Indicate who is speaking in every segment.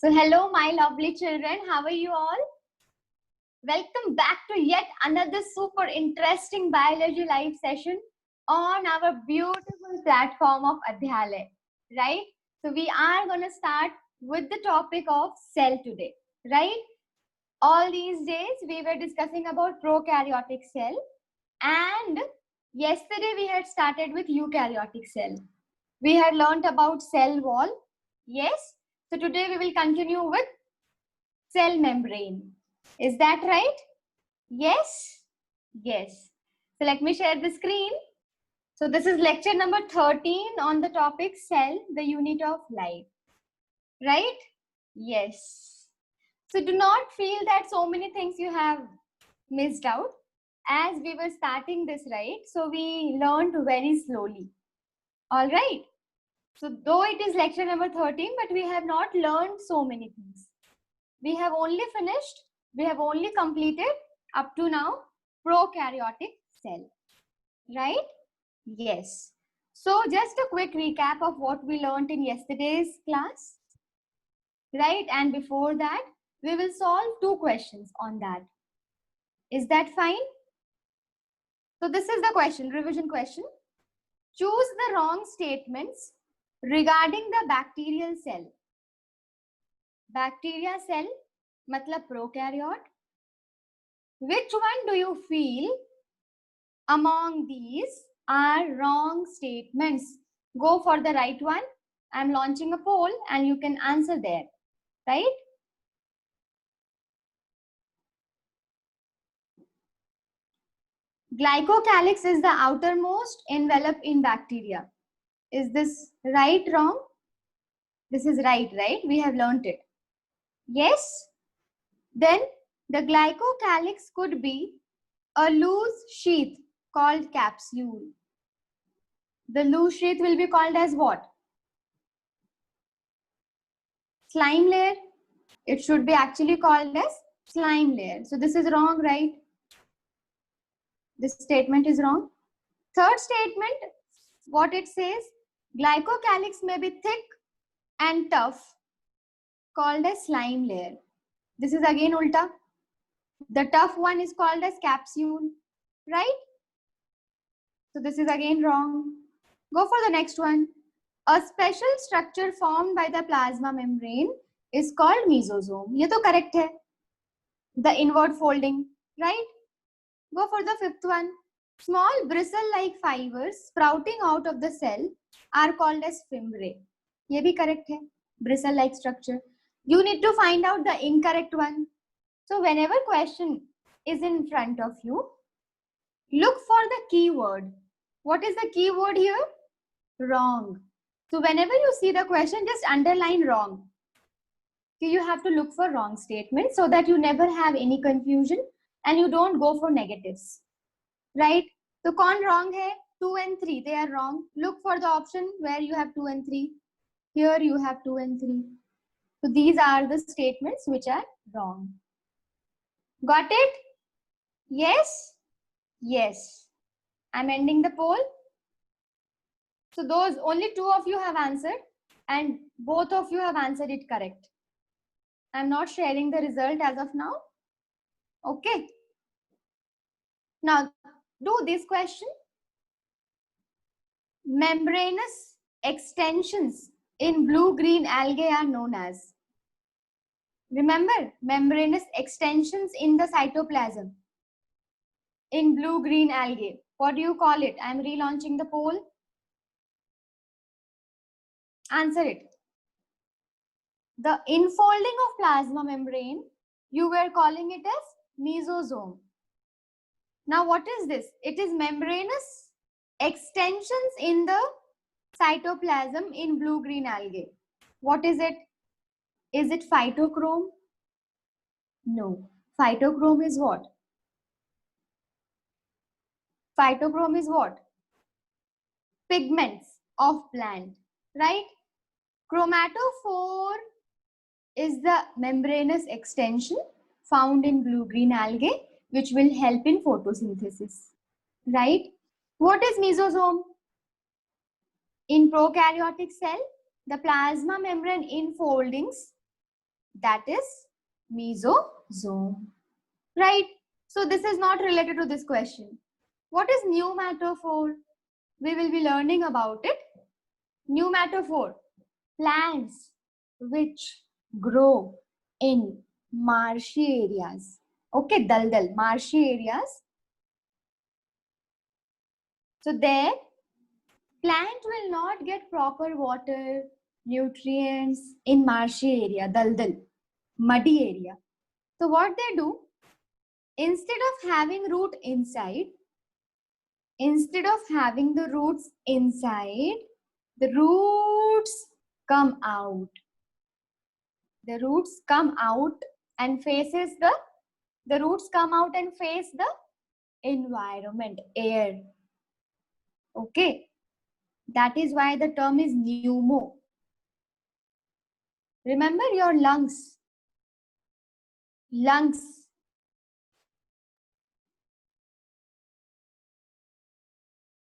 Speaker 1: So hello my lovely children, how are you all? Welcome back to yet another super interesting biology live session on our beautiful platform of Adhyalaya, right? So we are going to start with the topic of cell today, right? All these days we were discussing about prokaryotic cell, and yesterday we had started with eukaryotic cell. We had learned about cell wall, yes? So today we will continue with cell membrane. Is that right? Yes? Yes. So let me share the screen. So this is lecture number 13 on the topic cell, the unit of life. Right? Yes. So do not feel that so many things you have missed out as we were starting this, right? So we learned very slowly. All right. So though it is lecture number 13, but we have not learned so many things. We have only finished, we have only completed up to now prokaryotic cell, right? Yes. So just a quick recap of what we learned in yesterday's class, right? And before that, we will solve two questions on that. Is that fine? So this is the question, revision question. Choose the wrong statements regarding the bacterial cell. Bacteria cell, matlab prokaryote. Which one do you feel among these are wrong statements? Go for the right one. I'm launching a poll and you can answer there, right? Glycocalyx is the outermost envelope in bacteria. Is this right, wrong? This is right, right? We have learnt it. Yes? Then the glycocalyx could be a loose sheath called capsule. The loose sheath will be called as what? Slime layer. It should be actually called as slime layer. So this is wrong, right? This statement is wrong. Third statement, what it says, glycocalyx may be thick and tough, called as slime layer. This is again ulta. The tough one is called as capsule, right? So this is again wrong. Go for the next one. A special structure formed by the plasma membrane is called mesosome. Ye to correct hai. The inward folding, right? Go for the fifth one. Small bristle-like fibers sprouting out of the cell are called as fimbriae. Ye bhi correct hai. Bristle-like structure. You need to find out the incorrect one. So whenever question is in front of you, look for the keyword. What is the keyword here? Wrong. So whenever you see the question, just underline wrong. So you have to look for wrong statement so that you never have any confusion and you don't go for negatives. Right? So kaun wrong hai? 2 and 3, they are wrong. Look for the option where you have 2 and 3. Here you have 2 and 3. So these are the statements which are wrong. Got it? Yes? Yes. I'm ending the poll. So those only 2 of you have answered and both of you have answered it correct. I'm not sharing the result as of now. Okay. Now do this question. Membranous extensions in blue-green algae are known as. Remember, membranous extensions in the cytoplasm in blue-green algae. What do you call it? I'm relaunching the poll. Answer it. The infolding of plasma membrane, you were calling it as mesosome. Now what is this? It is membranous extensions in the cytoplasm in blue-green algae. What is it? Is it phytochrome? No. Phytochrome is what? Phytochrome is what? Pigments of plant, right? Chromatophore is the membranous extension found in blue-green algae which will help in photosynthesis, right? What is mesosome? In prokaryotic cell, the plasma membrane infoldings That is mesosome. Right? So this is not related to this question. What is pneumatophore? We will be learning about it. Pneumatophore, plants which grow in marshy areas. Okay, daldal, marshy areas. So there, plant will not get proper water, nutrients in marshy area, daldal, muddy area. So what they do, instead of having root inside, instead of having the roots inside, the roots come out. The roots come out and faces the roots come out and face the environment, air. Okay. That is why the term is pneumo. Remember your lungs. Lungs.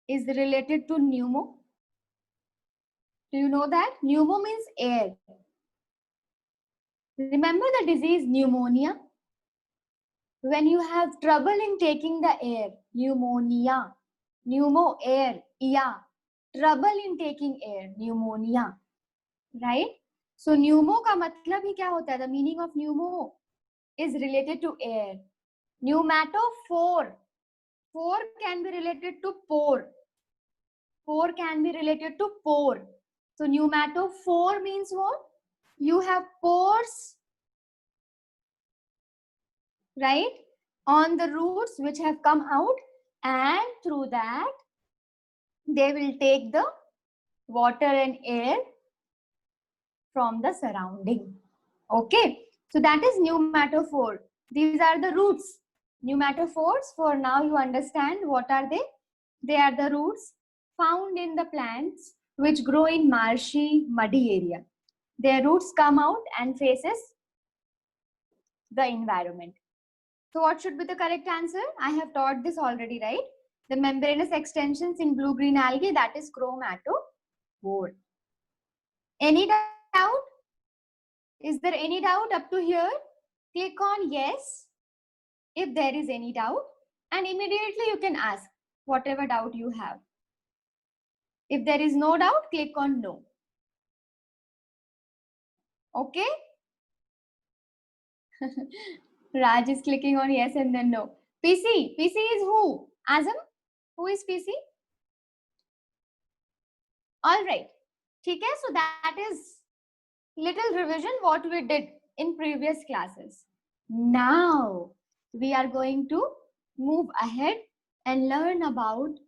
Speaker 1: Is related to pneumo. Do you know that? Pneumo means air. Remember the disease pneumonia? When you have trouble in taking the air, pneumonia. Pneumo, air, yeah. Trouble in taking air, pneumonia. Right? So pneumo का मतलब ही क्या होता है? The meaning of pneumo is related to air. Pneumatophore. Phore can be related to pore. Pore can be related to pore. So pneumatophore means what? You have pores, right, on the roots which have come out, and through that they will take the water and air from the surrounding. Okay, so that is pneumatophore. These are the roots. Pneumatophores, for now you understand what are they? They are the roots found in the plants which grow in marshy, muddy area. Their roots come out and faces the environment. So what should be the correct answer? I have taught this already, right? The membranous extensions in blue-green algae, that is chromatophore. Any doubt? Is there any doubt up to here? Click on yes if there is any doubt, and immediately you can ask whatever doubt you have. If there is no doubt, click on no. Okay? Raj is clicking on yes and then no. PC. PC is who? Azam? Who is PC? All right. Okay, so that is little revision what we did in previous classes. Now we are going to move ahead and learn about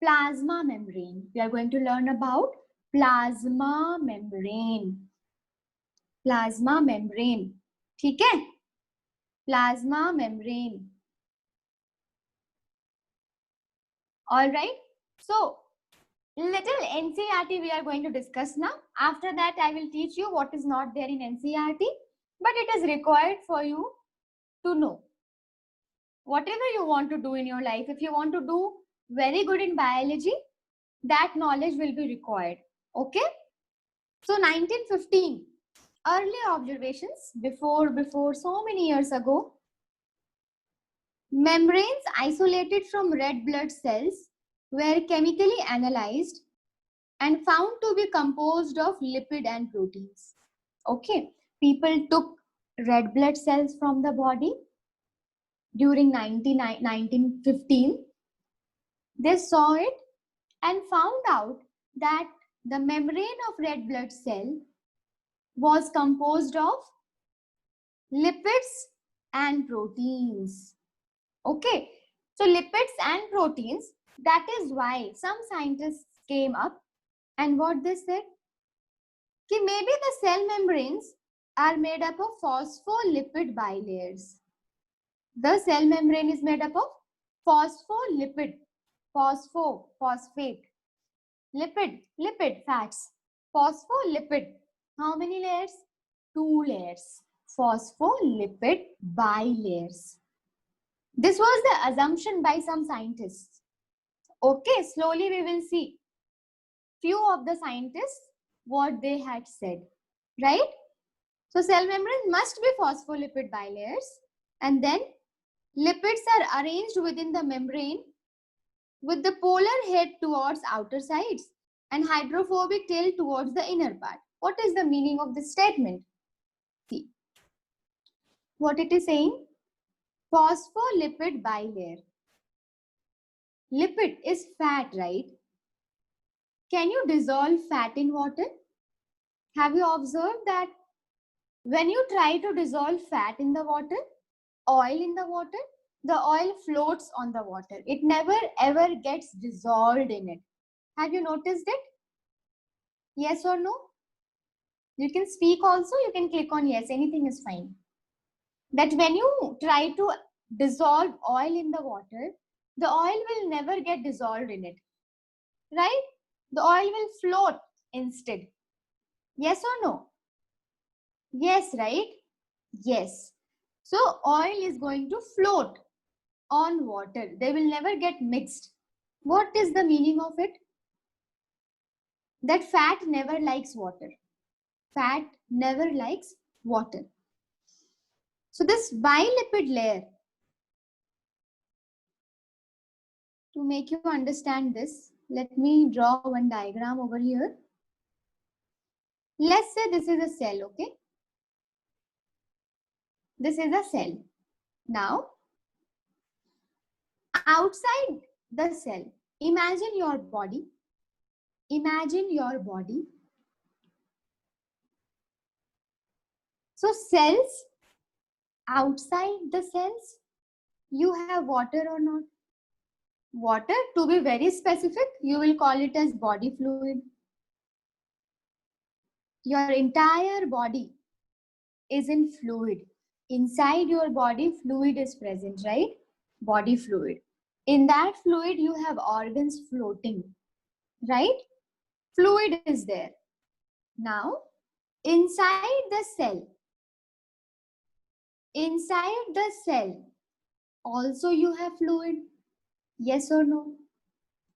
Speaker 1: plasma membrane. We are going to learn about plasma membrane. Plasma membrane. Okay? Plasma membrane. All right. So little NCERT we are going to discuss now. After that, I will teach you what is not there in NCERT, but it is required for you to know. Whatever you want to do in your life, if you want to do very good in biology, that knowledge will be required. Okay? So 1915, early observations before so many years ago, membranes isolated from red blood cells were chemically analyzed and found to be composed of lipid and proteins. Okay, people took red blood cells from the body during 1915. They saw it and found out that the membrane of red blood cell was composed of lipids and proteins. Okay, so lipids and proteins, that is why some scientists came up and what they said, कि maybe the cell membranes are made up of phospholipid bilayers. The cell membrane is made up of phospholipid, phosphate, lipid, fats, phospholipid. How many layers? 2 layers. Phospholipid bilayers. This was the assumption by some scientists. Okay, slowly we will see few of the scientists what they had said, right? So cell membrane must be phospholipid bilayers, and then lipids are arranged within the membrane with the polar head towards outer sides and hydrophobic tail towards the inner part. What is the meaning of this statement? See what it is saying. Phospholipid bilayer. Lipid is fat, right? Can you dissolve fat in water? Have you observed that when you try to dissolve fat in the water, oil in the water, the oil floats on the water. It never ever gets dissolved in it. Have you noticed it? Yes or no? You can speak also, you can click on yes, anything is fine. That when you try to dissolve oil in the water, the oil will never get dissolved in it, right? The oil will float instead. Yes or no? Yes, right? Yes. So oil is going to float on water. They will never get mixed. What is the meaning of it? That fat never likes water. Fat never likes water. So this bilipid layer, to make you understand this, let me draw one diagram over here. Let's say this is a cell, okay? This is a cell. Now, outside the cell, imagine your body. Imagine your body. So cells, outside the cells, you have water or not? Water, to be very specific, you will call it as body fluid. Your entire body is in fluid. Inside your body, fluid is present, right? Body fluid. In that fluid, you have organs floating, right? Fluid is there. Now, inside the cell, also you have fluid. Yes or no?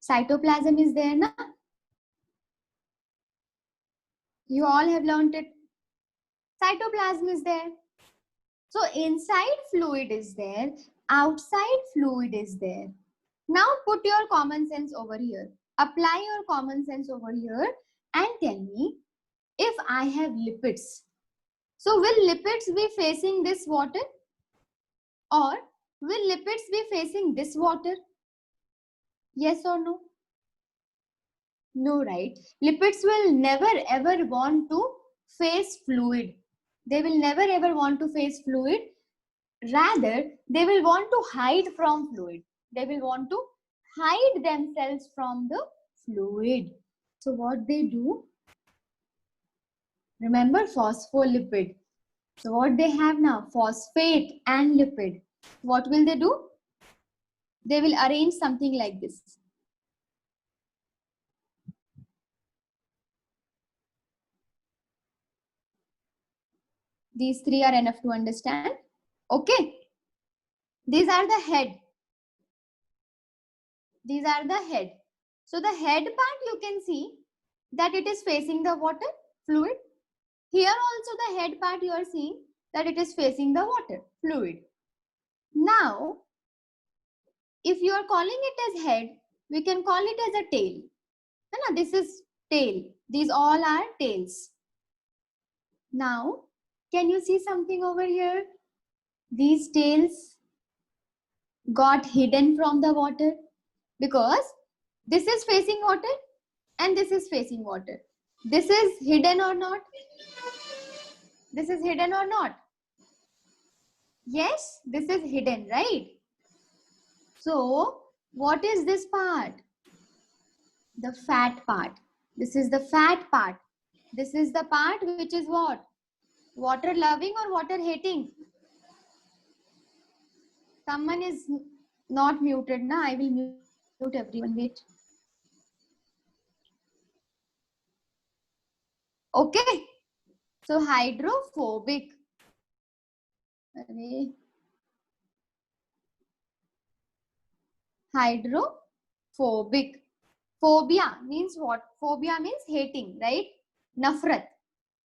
Speaker 1: Cytoplasm is there, na? You all have learned it. Cytoplasm is there. So inside fluid is there, outside fluid is there. Now put your common sense over here. Apply your common sense over here and tell me, if I have lipids, so will lipids be facing this water? Or will lipids be facing this water? Yes or no? No, right? Lipids will never ever want to face fluid. They will never ever want to face fluid. Rather, they will want to hide from fluid. They will want to hide themselves from the fluid. So what they do? Remember phospholipid. So what they have now? Phosphate and lipid. What will they do? They will arrange something like this. These three are enough to understand. Okay. These are the head. These are the head. So the head part, you can see that it is facing the water, fluid. Here also the head part you are seeing that it is facing the water, fluid. Now, if you are calling it as head, we can call it as a tail. This is tail. These all are tails. Now, can you see something over here? These tails got hidden from the water because this is facing water and this is facing water. This is hidden or not? This is hidden or not? Yes, this is hidden, right? So, what is this part? The fat part. This is the fat part. This is the part which is what? Water loving or water hating? Someone is not muted, na? I will mute everyone. Wait. Okay. So, hydrophobic. Hydrophobic. Phobia means what? Phobia means hating, right? Nafrat.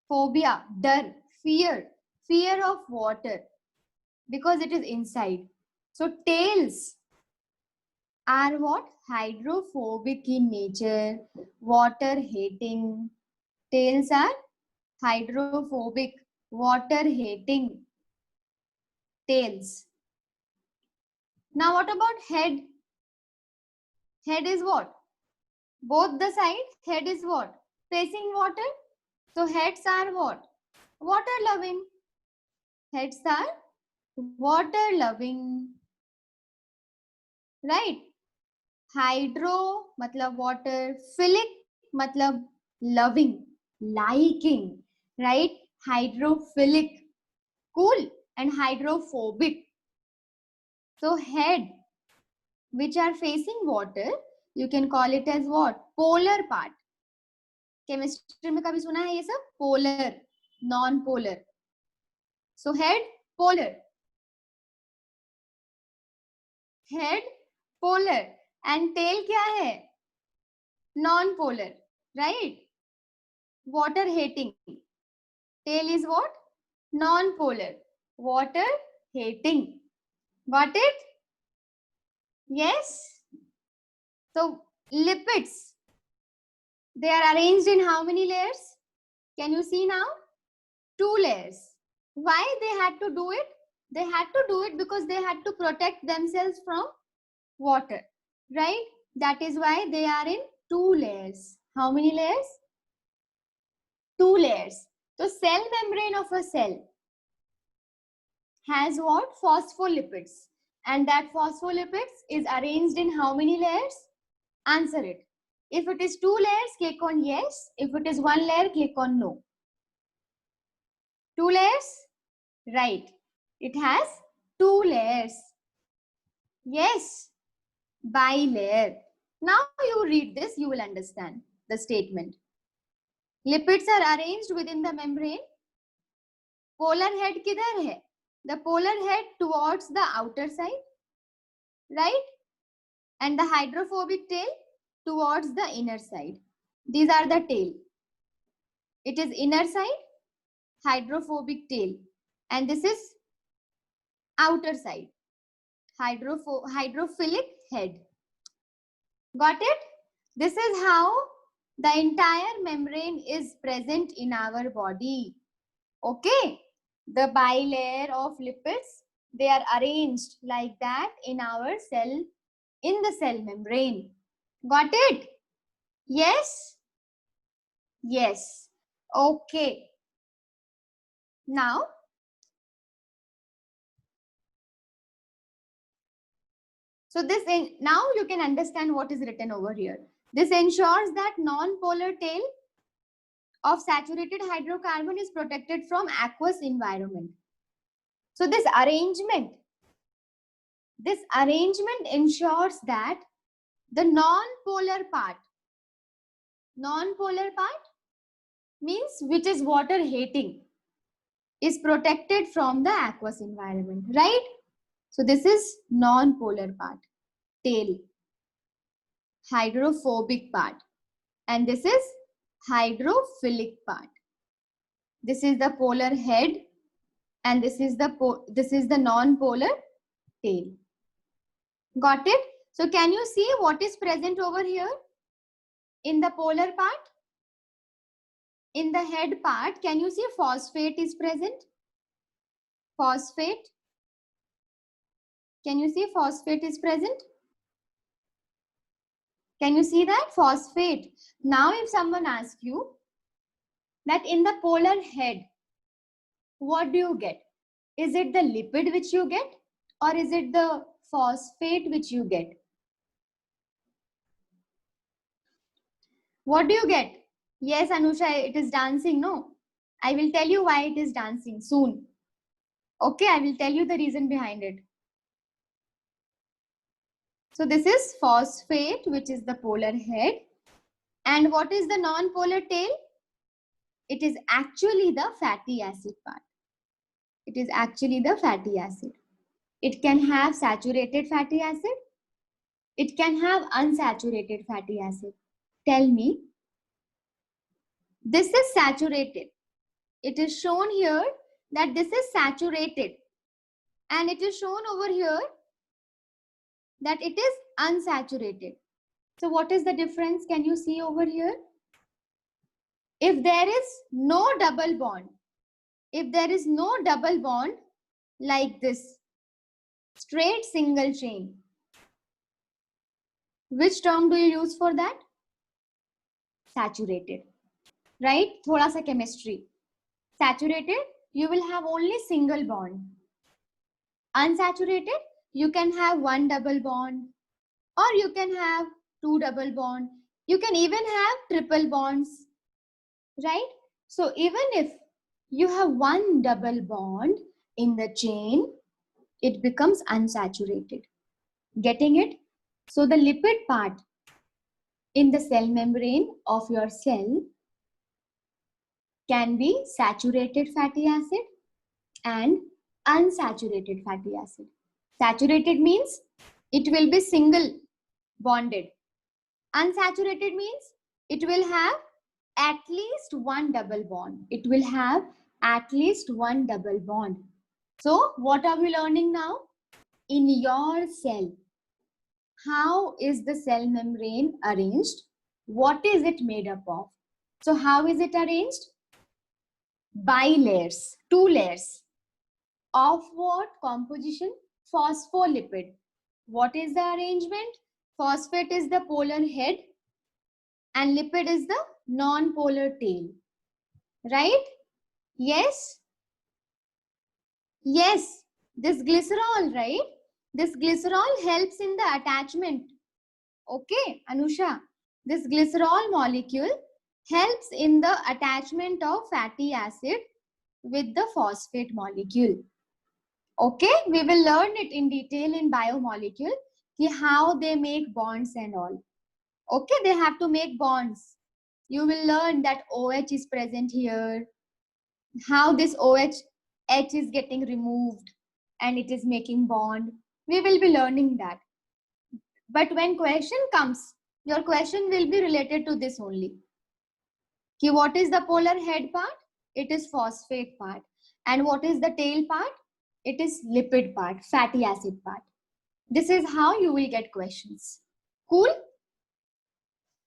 Speaker 1: Phobia, dar, fear of water, because it is inside. So tails are what? Hydrophobic in nature, water hating. Tails are hydrophobic, water hating tails. Now what about head? Head is what? Both the sides, head is what? Facing water. So heads are what? Water loving. Heads are water loving. Right? Hydro matlab water, philic matlab loving, liking. Right? Hydrophilic, cool, and hydrophobic. So head which are facing water, you can call it as what? Polar part. Chemistry में कभी सुना है ये सब? Polar, non polar. So head polar, head polar, and tail क्या है? Non polar. Right? Water hating. Tail is what? Non polar, water hating. Got it? Yes. So lipids, they are arranged in how many layers? Can you see now? 2 layers. Why they had to do it? They had to do it because they had to protect themselves from water, right? That is why they are in 2 layers. How many layers? 2 layers. The cell membrane of a cell has what? Phospholipids. And that phospholipids is arranged in how many layers? Answer it. If it is 2 layers, click on yes. If it is 1 layer, click on no. 2 layers? Right. It has 2 layers. Yes. Bilayer. Now you read this, you will understand the statement. Lipids are arranged within the membrane. Polar head kidhar hai? The polar head towards the outer side. Right? And the hydrophobic tail towards the inner side. These are the tail. It is inner side, hydrophobic tail. And this is outer side, hydrophilic head. Got it? This is how the entire membrane is present in our body. Okay? The bilayer of lipids, they are arranged like that in our cell, in the cell membrane. Got it? Yes? Yes. Okay. Now, so now you can understand what is written over here. This ensures that non-polar tail of saturated hydrocarbon is protected from aqueous environment. So this arrangement ensures that the non-polar part means which is water hating, is protected from the aqueous environment, right? So this is non-polar part, tail, hydrophobic part, and this is hydrophilic part. This is the polar head, and this is the non-polar tail. Got it? So can you see what is present over here in the polar part? In the head part, can you see phosphate is present? Phosphate. Can you see phosphate is present? Can you see that? Phosphate. Now if someone asks you that in the polar head, what do you get? Is it the lipid which you get, or is it the phosphate which you get? What do you get? Yes, Anusha, it is dancing. No, I will tell you why it is dancing soon. Okay, I will tell you the reason behind it. So this is phosphate, which is the polar head. And what is the non-polar tail? It is actually the fatty acid part. It is actually the fatty acid. It can have saturated fatty acid. It can have unsaturated fatty acid. Tell me, this is saturated. it is shown here that this is saturated, and it is shown over here that it is unsaturated. So what is the difference? Can you see over here? If there is no double bond, like this, straight single chain, which term do you use for that? Saturated, right? Thoda sa chemistry. Saturated, you will have only single bond. Unsaturated, you can have one double bond, or you can have two double bond. You can even have triple bonds, right? So even if you have one double bond in the chain, it becomes unsaturated. Getting it? So the lipid part in the cell membrane of your cell can be saturated fatty acid and unsaturated fatty acid. Saturated means it will be single bonded. Unsaturated means it will have at least one double bond. It will have at least one double bond. So what are we learning now? In your cell, how is the cell membrane arranged? What is it made up of? So how is it arranged? Bilayers, two layers. Of what composition? Phospholipid. What is the arrangement? Phosphate is the polar head and lipid is the non-polar tail. Right? Yes? Yes. This glycerol, right? This glycerol helps in the attachment. Okay, Anusha. This glycerol molecule helps in the attachment of fatty acid with the phosphate molecule. Okay, we will learn it in detail in biomolecule, how they make bonds and all. Okay, they have to make bonds. You will learn that OH is present here, how this OH H is getting removed and it is making bond. We will be learning that. But when question comes, your question will be related to this only. What is the polar head part? It is phosphate part. And what is the tail part? It is lipid part, fatty acid part. This is how you will get questions. Cool?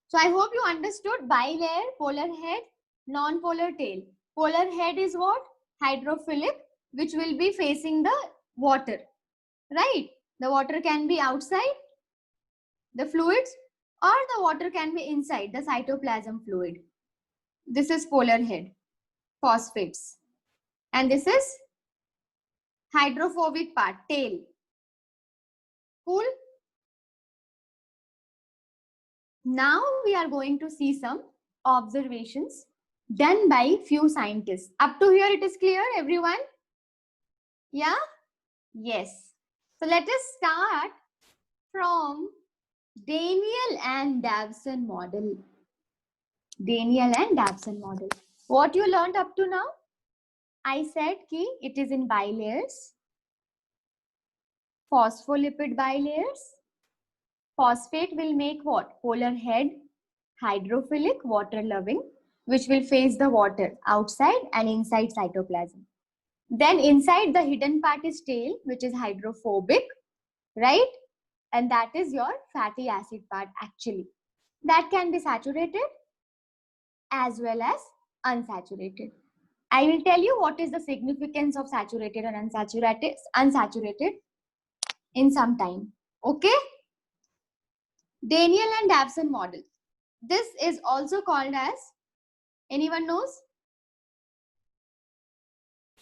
Speaker 1: So I hope you understood bilayer, polar head, non-polar tail. Polar head is what? Hydrophilic, which will be facing the water. Right? The water can be outside the fluids, or the water can be inside the cytoplasm fluid. This is polar head, phosphates. And this is hydrophobic part, tail. Cool? Now we are going to see some observations done by few scientists. Up to here it is clear, everyone? Yeah? Yes. So let us start from Daniel and Davson model. Daniel and Davson model. What you learned up to now? I said ki it is in bilayers. Phospholipid bilayers. Phosphate will make what? Polar head, hydrophilic, water loving, which will face the water outside and inside cytoplasm. Then inside the hidden part is tail, which is hydrophobic, right? And that is your fatty acid part actually. That can be saturated as well as unsaturated. I will tell you what is the significance of saturated and unsaturated in some time. Okay? Daniel and Davson model. This is also called as, anyone knows?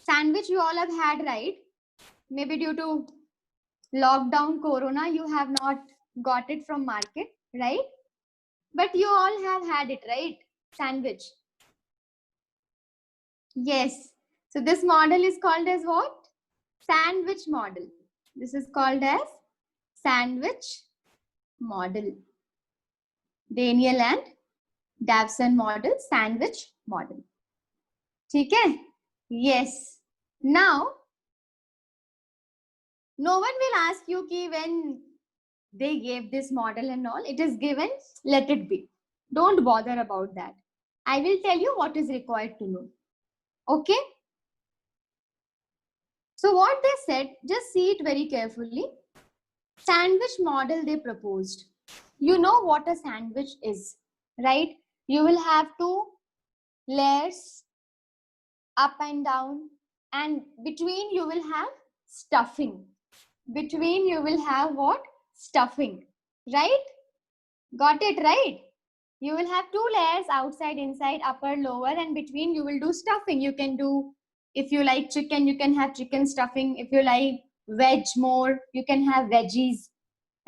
Speaker 1: Sandwich you all have had, right? Maybe due to lockdown, corona, you have not got it from market, right? But you all have had it, right? Sandwich. Yes. So this model is called as what? Sandwich model. This is called as sandwich model. Daniel and Davson model, sandwich model. Okay? Yes. Now, no one will ask you ki when they gave this model and all, it is given, let it be. Don't bother about that. I will tell you what is required to know. Okay. So what they said, just see it very carefully. Sandwich model they proposed. You know what a sandwich is, right? You will have two layers up and down, and between you will have stuffing. Between you will have what? Stuffing, right? Got it, right? You will have two layers, outside, inside, upper, lower, and between you will do stuffing. You can do, if you like chicken, you can have chicken stuffing. If you like veg more, you can have veggies,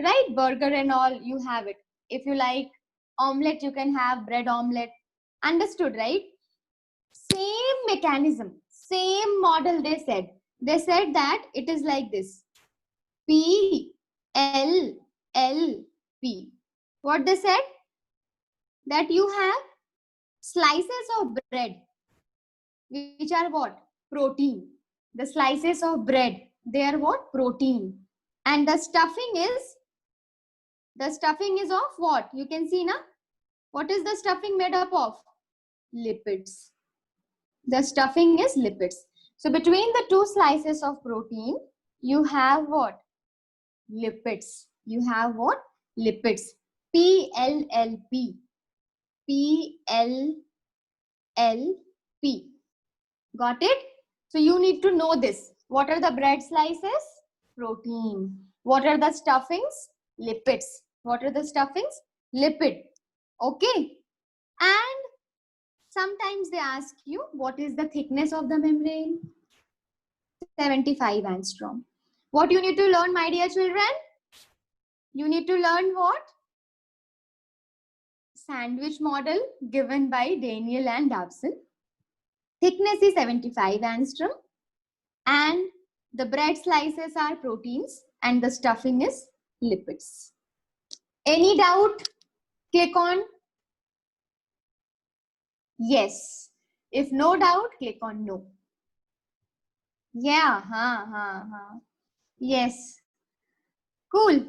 Speaker 1: right? Burger and all, you have it. If you like omelette, you can have bread omelette. Understood, right? Same mechanism, same model they said. They said that it is like this. P, L, L, P. What they said? That you have slices of bread, which are what? Protein. The slices of bread, they are what? Protein. And the stuffing is of what? You can see now. What is the stuffing made up of? Lipids. The stuffing is lipids. So between the two slices of protein, you have what? Lipids. You have what? Lipids. PLLP. PLLP. Got it? So you need to know this. What are the bread slices? Protein. What are the stuffings? Lipids. What are the stuffings? Lipid. Okay. And sometimes they ask you, what is the thickness of the membrane? 75 angstrom. What you need to learn, my dear children? You need to learn what? Sandwich model given by Daniel and Dobson. Thickness is 75 angstrom. And the bread slices are proteins and the stuffing is lipids. Any doubt? Click on yes. If no doubt, click on no. Yeah, yes. Cool.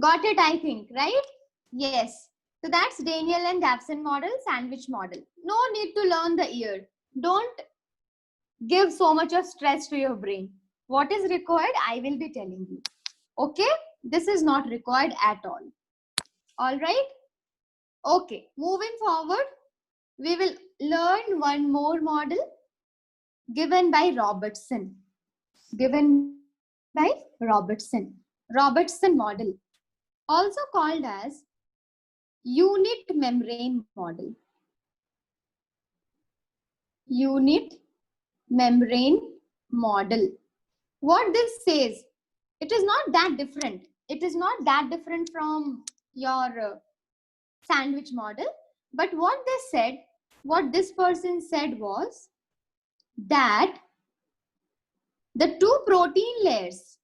Speaker 1: Got it, I think, right? Yes. So that's Daniel and Dobson model, sandwich model. No need to learn the year. Don't give so much of stress to your brain. What is required, I will be telling you. Okay? This is not required at all. All right? Okay. Moving forward, we will learn one more model given by Robertson. Given by Robertson. Robertson model. Also called as unit membrane model. Unit membrane model. What this says, it is not that different. It is not that different from your sandwich model. But what they said, what this person said was that the two protein layers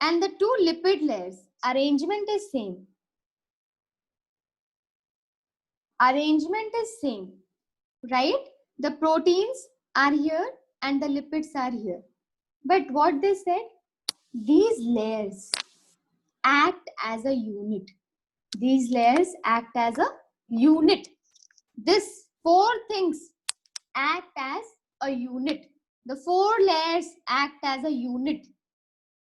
Speaker 1: and the two lipid layers arrangement is same. Arrangement is same, right? The proteins are here and the lipids are here. But what they said, these layers act as a unit. These layers act as a unit. This four things act as a unit. The four layers act as a unit.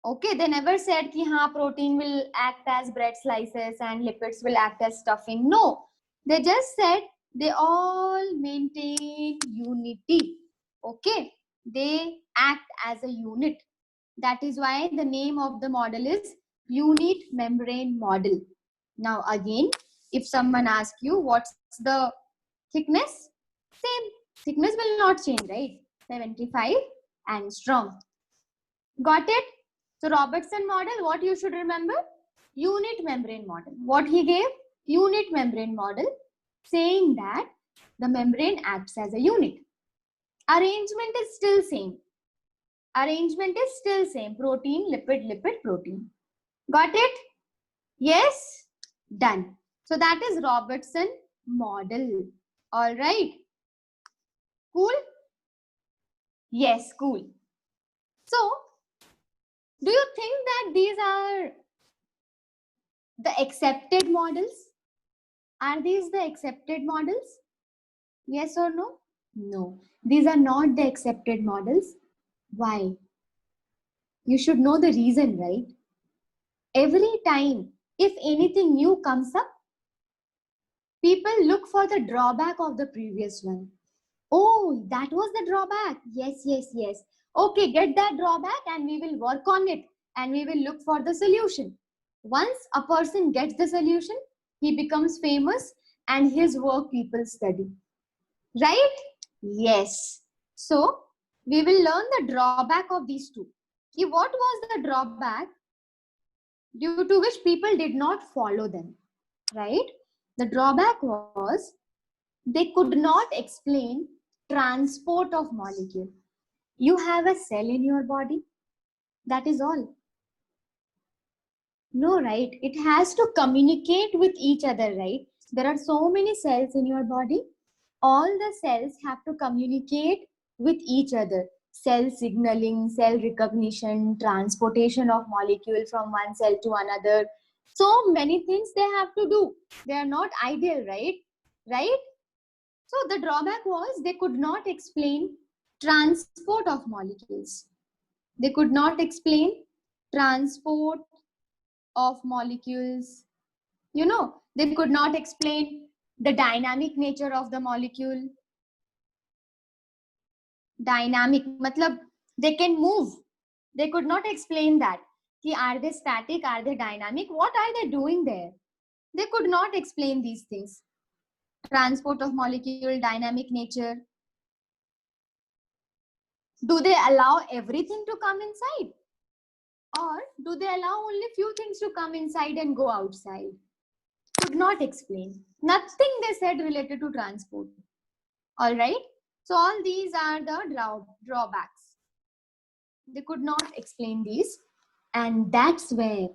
Speaker 1: Okay, they never said ki haan, protein will act as bread slices and lipids will act as stuffing. No, they just said they all maintain unity. Okay, they act as a unit. That is why the name of the model is unit membrane model. Now again, if someone asks you what's the thickness, same. Thickness will not change, right? 75 angstrom. Got it? So Robertson model, what you should remember? Unit membrane model. What he gave? Unit membrane model, saying that the membrane acts as a unit. Arrangement is still same. Arrangement is still same. Protein, lipid, lipid, protein. Got it? Yes? Done. So that is Robertson model. All right. Cool? Yes, cool. So, do you think that these are the accepted models? Are these the accepted models? Yes or no? No, these are not the accepted models. Why? You should know the reason, right? Every time, if anything new comes up, people look for the drawback of the previous one. Oh, that was the drawback. Yes, yes, yes. Okay, get that drawback and we will work on it and we will look for the solution. Once a person gets the solution, he becomes famous and his work people study. Right? Yes. So, we will learn the drawback of these two. What was the drawback due to which people did not follow them? Right? The drawback was they could not explain transport of molecule. You have a cell in your body, that is all. No, right? It has to communicate with each other, right? There are so many cells in your body. All the cells have to communicate with each other. Cell signaling, cell recognition, transportation of molecule from one cell to another. So many things they have to do. They are not ideal, right? Right? So the drawback was they could not explain transport of molecules. They could not explain transport of molecules. You know, they could not explain the dynamic nature of the molecule. Dynamic, matlab they can move. They could not explain that. Ki are they static? Are they dynamic? What are they doing there? They could not explain these things. Transport of molecule, dynamic nature. Do they allow everything to come inside? Or do they allow only few things to come inside and go outside? Could not explain. Nothing they said related to transport. All right. So all these are the drawbacks. They could not explain these. And that's where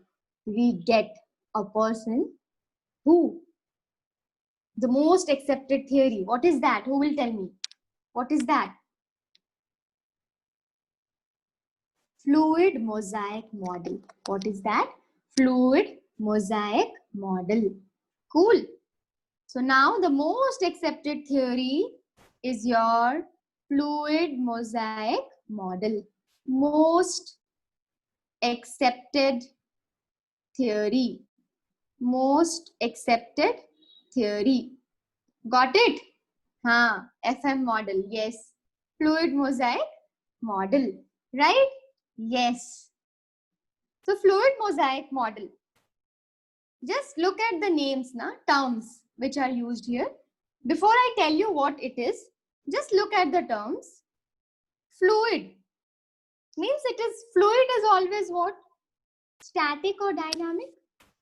Speaker 1: we get a person who, the most accepted theory. What is that? Who will tell me? What is that? Fluid mosaic model. What is that? Fluid mosaic model. Cool. So now the most accepted theory is your fluid mosaic model. Most accepted theory. Most accepted theory. Got it? FM model. Yes. Fluid mosaic model. Right? Yes. So fluid mosaic model. Just look at the names, terms which are used here. Before I tell you what it is, just look at the terms. Fluid means fluid is always what? Static or dynamic?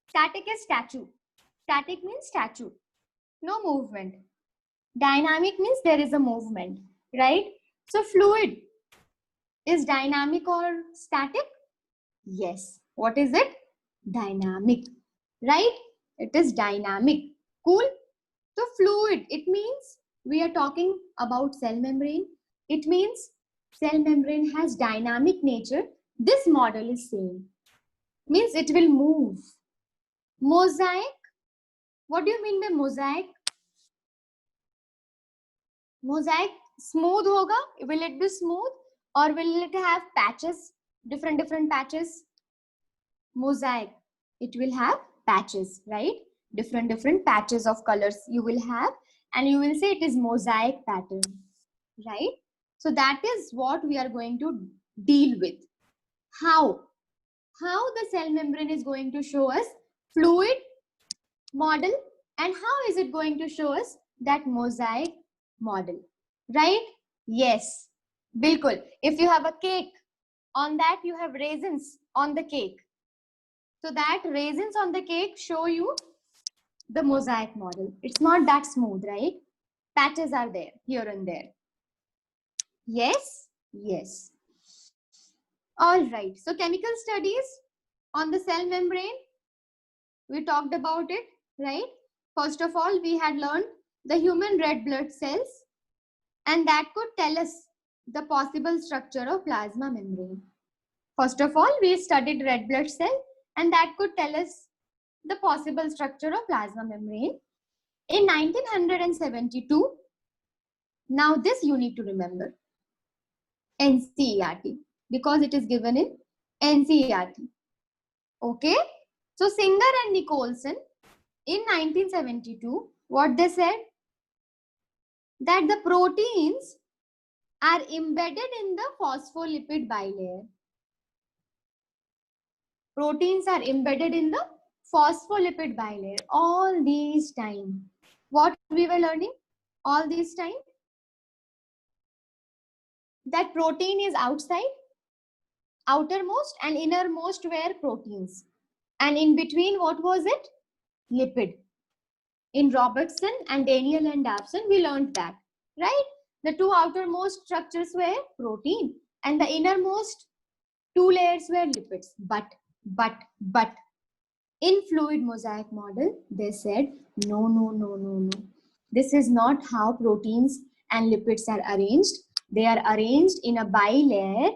Speaker 1: Static is statue. Static means statue. No movement. Dynamic means there is a movement, right? So fluid is dynamic or static? Yes. What is it? Dynamic, right? It is dynamic. Cool. So fluid, it means we are talking about cell membrane. It means cell membrane has dynamic nature. This model is same. Means it will move. Mosaic. What do you mean by mosaic? Mosaic smooth hoga? Will it be smooth or will it have patches? Different patches? Mosaic. It will have patches, right? Different patches of colors you will have and you will say it is mosaic pattern, right? So that is what we are going to deal with. How the cell membrane is going to show us fluid model and how is it going to show us that mosaic model, right? Yes, bilkul. If you have a cake, on that you have raisins on the cake. So that raisins on the cake show you the mosaic model. It's not that smooth, right? Patches are there here and there. Yes, yes. All right. So chemical studies on the cell membrane, we talked about it, right? First of all, we had learned the human red blood cells, and that could tell us the possible structure of plasma membrane. First of all, we studied red blood cell, and that could tell us the possible structure of plasma membrane. In 1972, Now this you need to remember. NCERT, because it is given in NCERT. Okay. So Singer and Nicholson in 1972, what they said? That the proteins are embedded in the phospholipid bilayer. Proteins are embedded in the phospholipid bilayer all these time. What we were learning all this time? That protein is outside, outermost and innermost were proteins. And in between, what was it? Lipid. In Robertson and Daniel and Dawson, we learned that, right? The two outermost structures were protein and the innermost two layers were lipids. But in fluid mosaic model, they said, no. This is not how proteins and lipids are arranged. They are arranged in a bilayer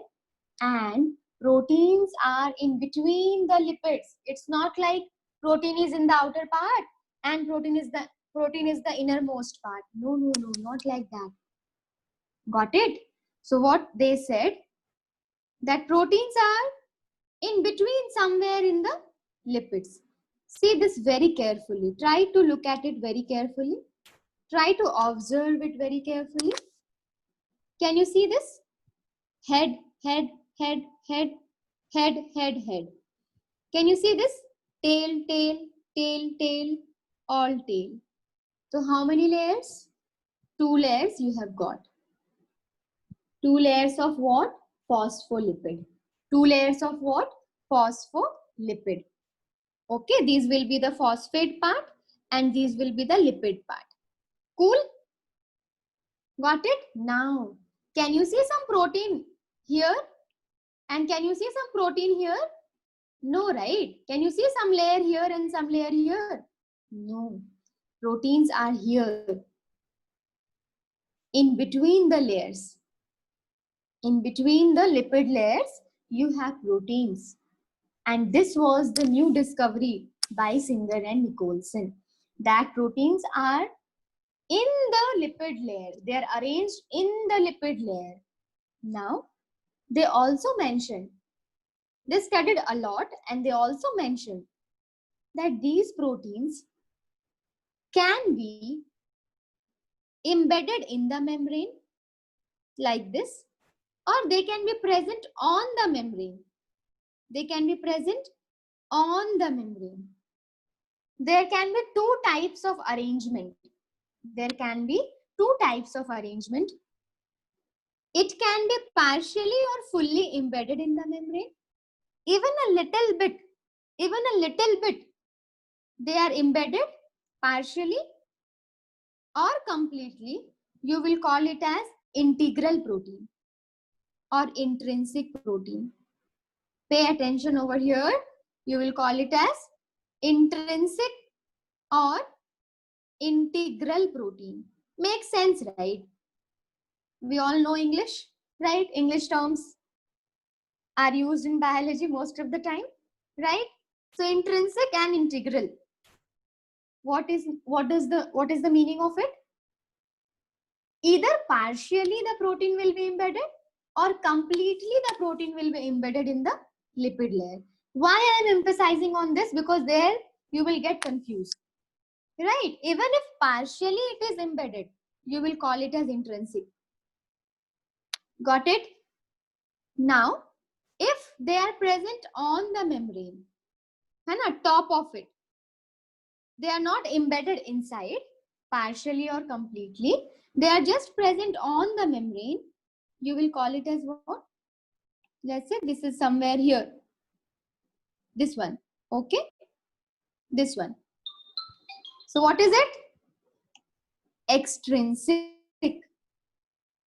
Speaker 1: and proteins are in between the lipids. It's not like protein is in the outer part and protein is the innermost part. No, not like that. Got it? So what they said, that proteins are in between somewhere in the lipids. See this very carefully. Try to look at it very carefully. Try to observe it very carefully. Can you see this? Head, head, head, head, head, head, head. Can you see this? Tail, tail, tail, tail, all tail. So how many layers? 2 layers you have got. 2 layers of what? Phospholipid. 2 layers of what? Phospholipid. Okay, these will be the phosphate part and these will be the lipid part. Cool? Got it? Now, can you see some protein here? And can you see some protein here? No, right? Can you see some layer here and some layer here? No. Proteins are here. In between the layers. In between the lipid layers, you have proteins. And this was the new discovery by Singer and Nicholson. That proteins are in the lipid layer. They are arranged in the lipid layer. Now, they also mentioned, they studied a lot and they also mentioned that these proteins can be embedded in the membrane like this, or they can be present on the membrane. They can be present on the membrane. There can be 2 types of arrangement. There can be 2 types of arrangement. It can be partially or fully embedded in the membrane. Even a little bit, they are embedded partially or completely. You will call it as integral protein or intrinsic protein. Pay attention over here. You will call it as intrinsic or integral protein. Makes sense, right? We all know English, right? English terms are used in biology most of the time, right? So intrinsic and integral. What is the meaning of it? Either partially the protein will be embedded or completely the protein will be embedded in the lipid layer. Why I am emphasizing on this? Because there you will get confused, right? Even if partially it is embedded, you will call it as intrinsic. Got it? Now, if they are present on the membrane and at top of it, they are not embedded inside partially or completely, they are just present on the membrane, you will call it as what? Let's say this is somewhere here. This one. Okay? This one. So what is it? Extrinsic.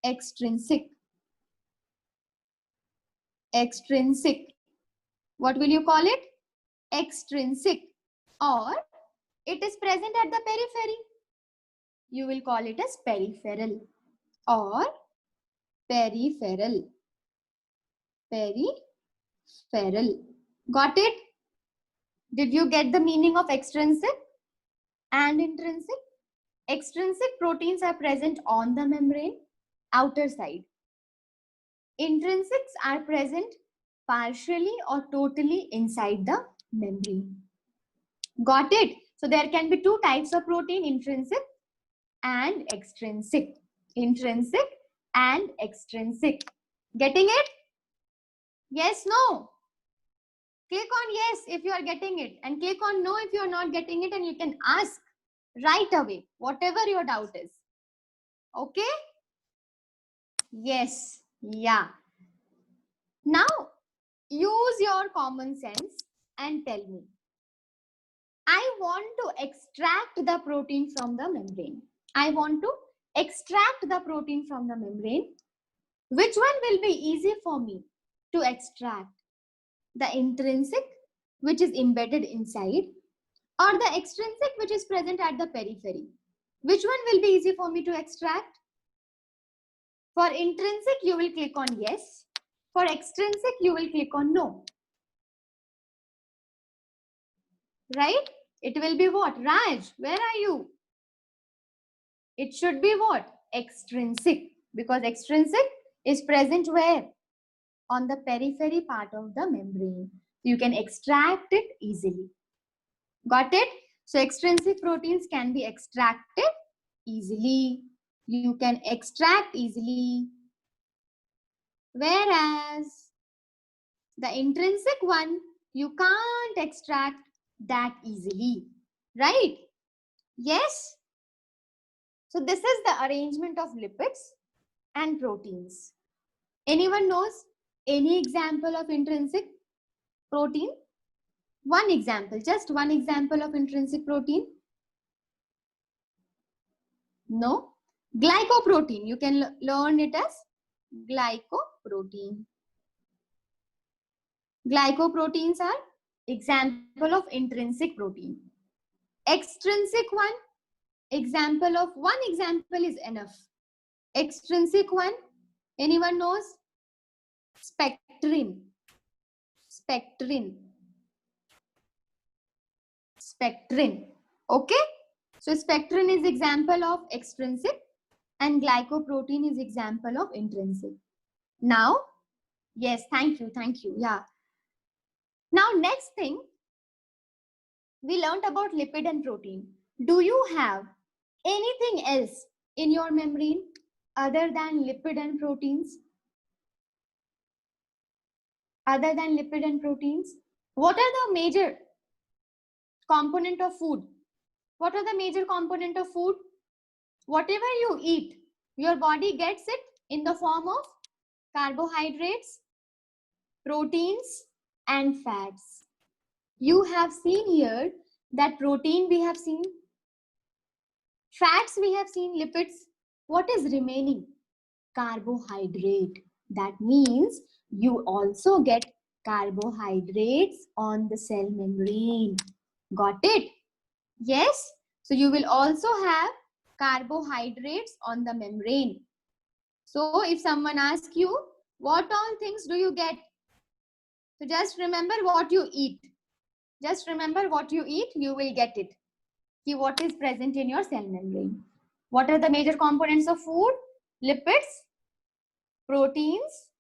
Speaker 1: Extrinsic. Extrinsic. What will you call it? Extrinsic. Or it is present at the periphery. You will call it as peripheral or peripheral. Peripheral. Got it? Did you get the meaning of extrinsic and intrinsic? Extrinsic proteins are present on the membrane, outer side. Intrinsics are present partially or totally inside the membrane. Got it? So there can be two types of protein, intrinsic and extrinsic. Intrinsic and extrinsic. Getting it? Yes, no? Click on yes if you are getting it and click on no if you are not getting it, and you can ask right away whatever your doubt is. Okay? Yes. Yeah. Now use your common sense and tell me. I want to extract the protein from the membrane. I want to extract the protein from the membrane. Which one will be easy for me to extract? The intrinsic, which is embedded inside, or the extrinsic, which is present at the periphery? Which one will be easy for me to extract? For intrinsic, you will click on yes. For extrinsic, you will click on no. Right? It will be what? Raj, where are you? It should be what? Extrinsic. Because extrinsic is present where? On the periphery part of the membrane. You can extract it easily. Got it? So extrinsic proteins can be extracted easily. You can extract easily. Whereas the intrinsic one, you can't extract that easily. Right? Yes? So this is the arrangement of lipids and proteins. Anyone knows any example of intrinsic protein? One example, just one example of intrinsic protein. No? Glycoprotein, you can learn it as glycoprotein. Glycoproteins are example of intrinsic protein. Extrinsic one, example of one example is enough. Extrinsic one, anyone knows? Spectrin. Spectrin. Spectrin. Okay? So spectrin is example of extrinsic and glycoprotein is example of intrinsic. Now, yes, thank you. Yeah. Now, next thing, we learned about lipid and protein. Do you have anything else in your membrane other than lipid and proteins? Other than lipid and proteins? What are the major component of food? What are the major component of food? Whatever you eat, your body gets it in the form of carbohydrates, proteins, and fats. You have seen here that protein we have seen, fats we have seen, lipids. What is remaining? Carbohydrate. That means you also get carbohydrates on the cell membrane. Got it? Yes. So you will also have carbohydrates on the membrane. So if someone asks you, what all things do you get? So just remember what you eat. Just remember what you eat, you will get it. See what is present in your cell membrane. What are the major components of food? Lipids, proteins,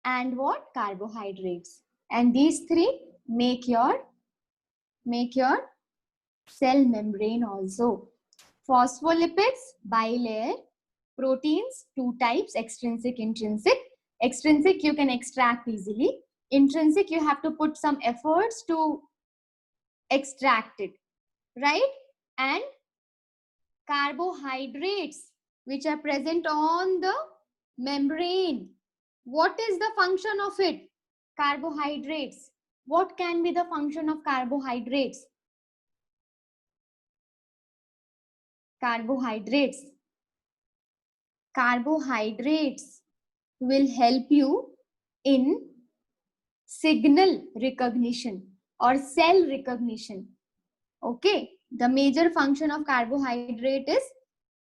Speaker 1: and what? Carbohydrates. And these three make your cell membrane also. Phospholipids, bilayer. Proteins, two types, extrinsic, intrinsic. Extrinsic you can extract easily. Intrinsic you have to put some efforts to extract it, right? And carbohydrates which are present on the membrane. What is the function of it? Carbohydrates. What can be the function of carbohydrates? Carbohydrates. Carbohydrates will help you in signal recognition or cell recognition. Okay, the major function of carbohydrate is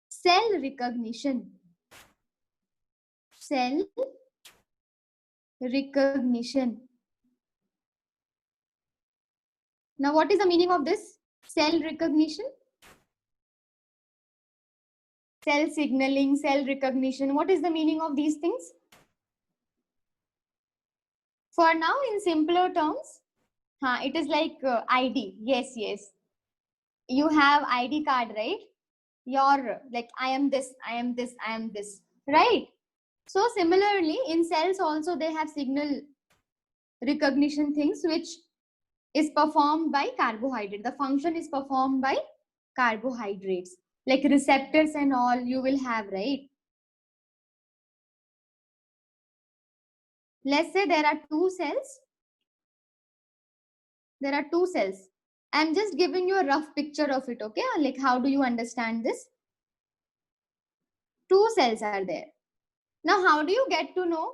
Speaker 1: cell recognition. Cell recognition. Now, what is the meaning of this cell recognition? cell signaling, cell recognition. What is the meaning of these things? For now, in simpler terms, it is like ID. Yes, yes. You have ID card, right? You're like, I am this, I am this, I am this, right? So similarly, in cells also they have signal recognition things which is performed by carbohydrate. The function is performed by carbohydrates, like receptors and all you will have, right? Let's say there are two cells. There are two cells. I'm just giving you a rough picture of it, okay? Like, how do you understand this? Two cells are there. Now, how do you get to know?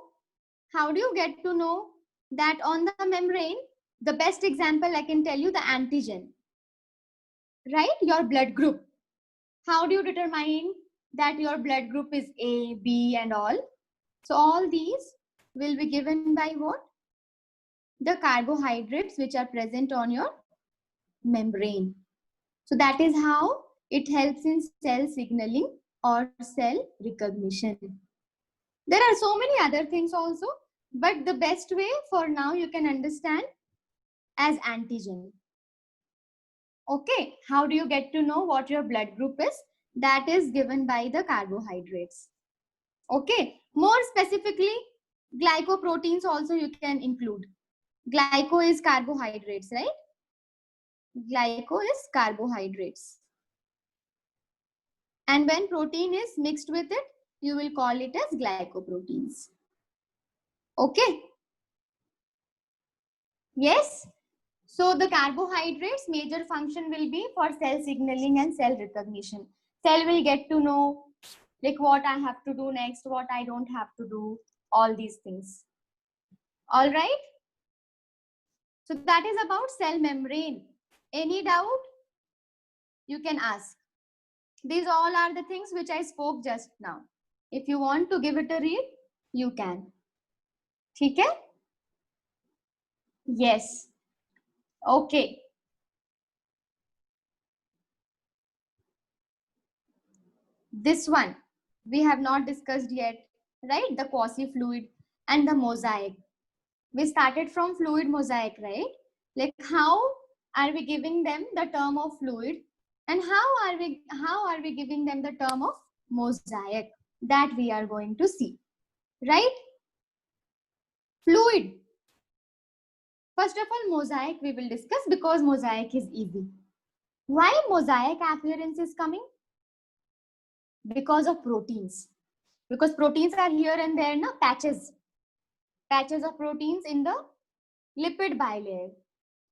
Speaker 1: How do you get to know that on the membrane, the best example I can tell you, the antigen, right? Your blood group. How do you determine that your blood group is A, B, and all? So all these will be given by what? The carbohydrates which are present on your membrane. So that is how it helps in cell signaling or cell recognition. There are so many other things also, but the best way for now you can understand as antigen. Okay, how do you get to know what your blood group is? That is given by the carbohydrates. Okay, more specifically, glycoproteins also you can include. Glyco is carbohydrates, right? Glyco is carbohydrates. And when protein is mixed with it, you will call it as glycoproteins. Okay. Yes. So the carbohydrates major function will be for cell signaling and cell recognition. Cell will get to know like what I have to do next, what I don't have to do, all these things. All right. So that is about cell membrane. Any doubt? You can ask. These all are the things which I spoke just now. If you want to give it a read, you can. Okay? Yes. Okay. This one we have not discussed yet, right? The quasi-fluid and the mosaic. We started from fluid mosaic, right? Like how are we giving them the term of fluid and how are we giving them the term of mosaic? That we are going to see, right? Fluid. First of all, mosaic we will discuss because mosaic is easy. Why mosaic appearance is coming? Because of proteins. Because proteins are here and there, na, patches of proteins in the lipid bilayer.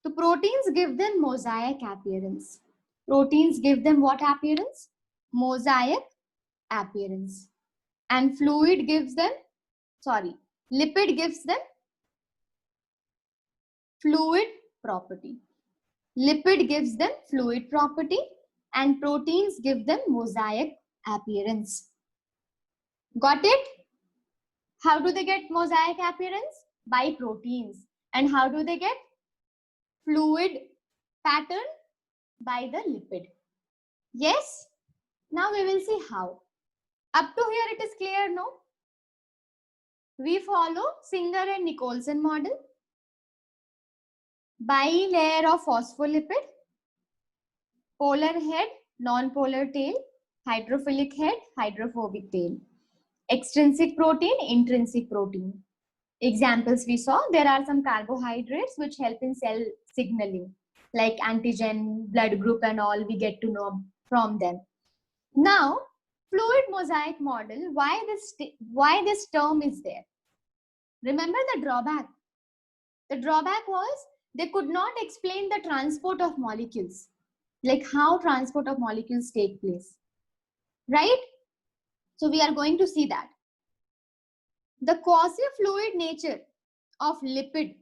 Speaker 1: So proteins give them mosaic appearance. Proteins give them what appearance? Mosaic appearance. And fluid gives them, lipid gives them fluid property. Lipid gives them fluid property and proteins give them mosaic appearance. Got it? How do they get mosaic appearance? By proteins. And how do they get fluid pattern? By the lipid. Yes? Now we will see how. Up to here it is clear, no? We follow Singer and Nicholson model. Bilayer of phospholipid, polar head, non-polar tail, hydrophilic head, hydrophobic tail. Extrinsic protein, intrinsic protein. Examples we saw, there are some carbohydrates which help in cell signaling, like antigen, blood group and all we get to know from them. Now, fluid mosaic model, why this term is there? Remember the drawback? The drawback was they could not explain the transport of molecules, like how transport of molecules take place, right? So we are going to see that. The quasi-fluid nature of lipid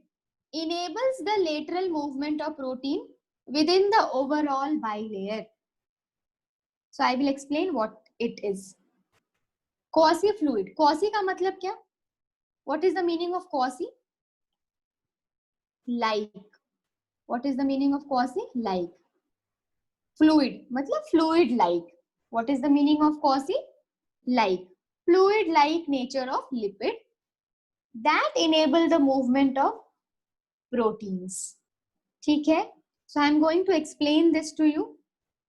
Speaker 1: enables the lateral movement of protein within the overall bilayer. So I will explain what it is. Quasi-fluid. Quasi का मतलब क्या? What is the meaning of quasi? Like. What is the meaning of quasi? Like. Fluid. मतलब fluid like. What is the meaning of quasi? Like, fluid-like nature of lipid that enable the movement of proteins. ठीक है? So I am going to explain this to you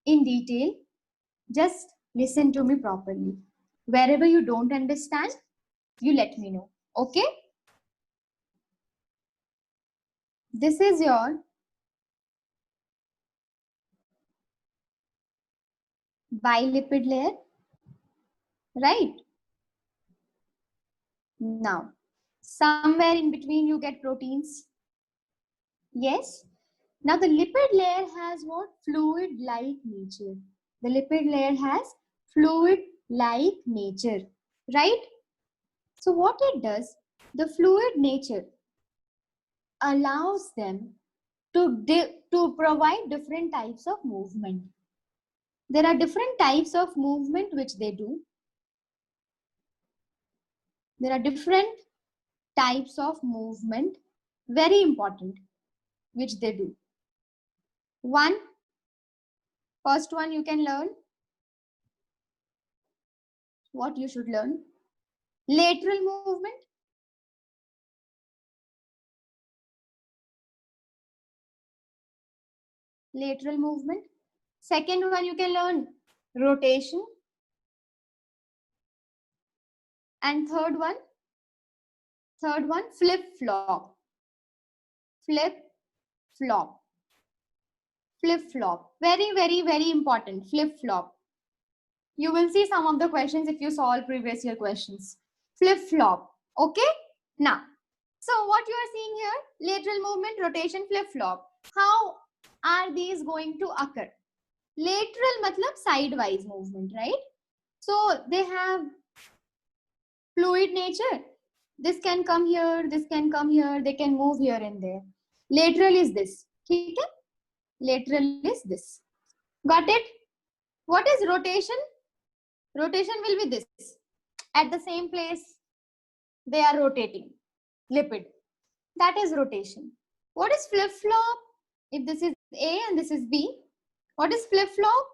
Speaker 1: in detail. Just listen to me properly. Wherever you don't understand, you let me know. Okay? This is your bilipid layer, right? Now, somewhere in between you get proteins. Yes? Now the lipid layer has what? Fluid-like nature. The lipid layer has fluid-like nature, right? So what it does, the fluid nature allows them to provide different types of movement. There are different types of movement which they do. There are different types of movement, very important, which they do. First one you can learn. What you should learn? Lateral movement. Lateral movement. Second one you can learn rotation. And third one flip-flop. Flip-flop. Flip-flop. Very, very, very important. Flip-flop. You will see some of the questions if you solve previous year questions. Flip-flop. Okay? Now, so what you are seeing here, lateral movement, rotation, flip-flop. How are these going to occur? Lateral matlab sidewise movement, right? So they have fluid nature. This can come here, this can come here, they can move here and there. Lateral is this. Okay? Lateral is this. Got it? What is rotation? Rotation will be this. At the same place, they are rotating. Lipid. That is rotation. What is flip-flop? If this is A and this is B, what is flip-flop?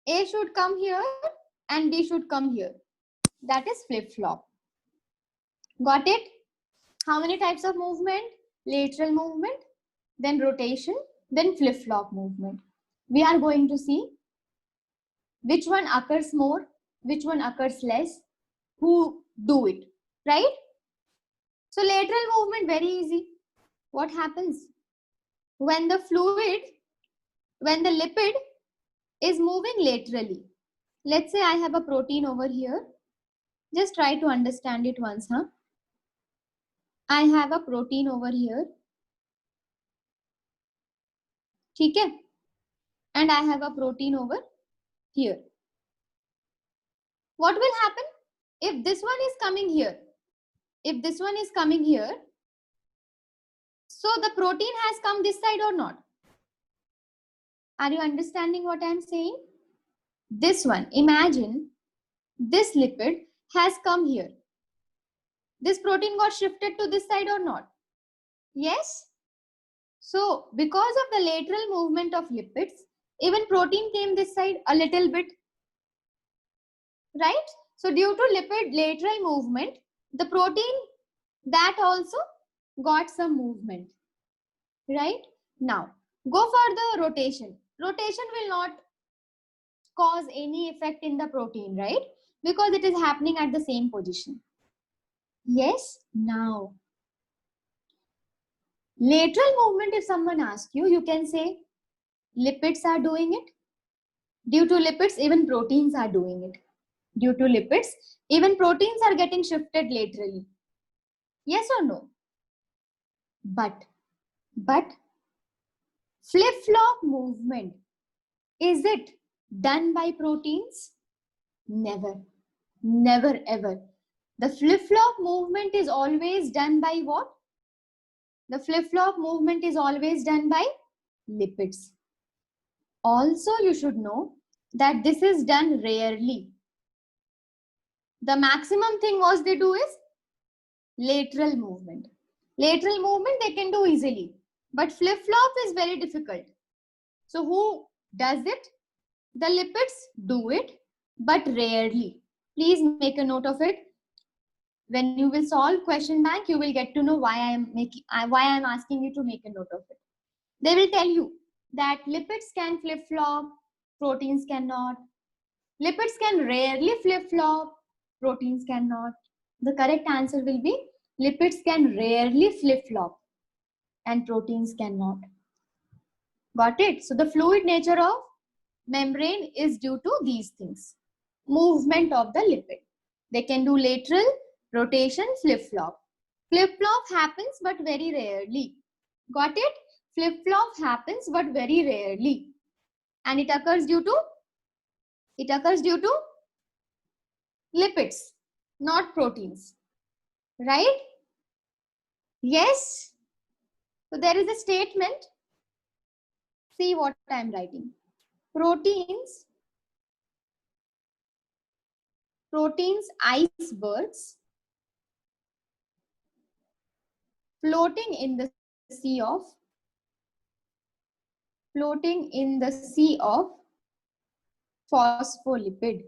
Speaker 1: A should come here and B should come here. That is flip-flop. Got it? How many types of movement? Lateral movement, then rotation, then flip-flop movement. We are going to see which one occurs more, which one occurs less, who do it, right? So lateral movement, very easy. What happens? When the lipid is moving laterally. Let's say I have a protein over here. Just try to understand it once, huh? I have a protein over here. Okay? And I have a protein over here. What will happen? If this one is coming here, if this one is coming here, so the protein has come this side or not? Are you understanding what I am saying? This one, imagine this lipid has come here. This protein got shifted to this side or not? Yes? So, because of the lateral movement of lipids, even protein came this side a little bit. Right? So, due to lipid lateral movement, the protein that also got some movement. Right? Now, go for the rotation. Rotation will not cause any effect in the protein, right? Because it is happening at the same position. Yes? Now, lateral movement, if someone asks you, you can say lipids are doing it. Due to lipids, even proteins are doing it. Due to lipids, even proteins are getting shifted laterally. Yes or no? But flip-flop movement, is it done by proteins? Never. Never ever. The flip-flop movement is always done by what? The flip-flop movement is always done by lipids. Also, you should know that this is done rarely. The maximum thing what they do is lateral movement. Lateral movement they can do easily, but flip-flop is very difficult. So who does it? The lipids do it, but rarely. Please make a note of it. When you will solve question bank, you will get to know why I am asking you to make a note of it. They will tell you that lipids can flip-flop, proteins cannot. Lipids can rarely flip-flop, proteins cannot. The correct answer will be lipids can rarely flip-flop and proteins cannot. Got it? So the fluid nature of membrane is due to these things. Movement of the lipid. They can do lateral, rotation, flip-flop. Flip-flop happens but very rarely. Got it? Flip-flop happens but very rarely. And it occurs due to lipids, not proteins. Right? Yes? So there is a statement. See what I am writing. Proteins, icebergs, floating in the sea of phospholipid.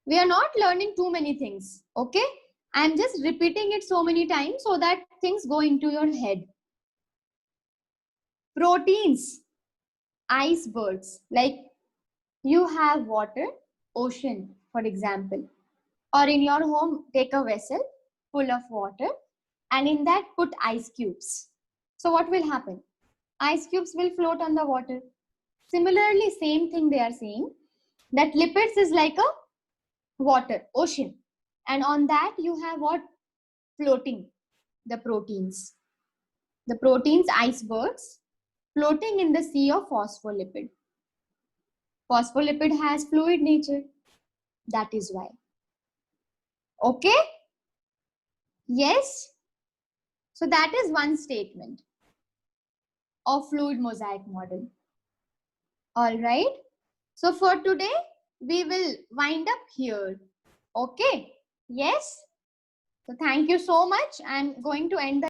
Speaker 1: We are not learning too many things, okay? I am just repeating it so many times so that things go into your head. Proteins, icebergs, like you have water, ocean, for example, or in your home, take a vessel full of water and in that put ice cubes. So what will happen? Ice cubes will float on the water. Similarly, same thing they are saying, that lipids is like a water, ocean, and on that you have what? Floating, the proteins. The proteins, icebergs, floating in the sea of phospholipid. Phospholipid has fluid nature. That is why. Okay? Yes? So that is one statement of fluid mosaic model. All right. So for today, we will wind up here. Okay. Yes. So thank you so much. I'm going to end the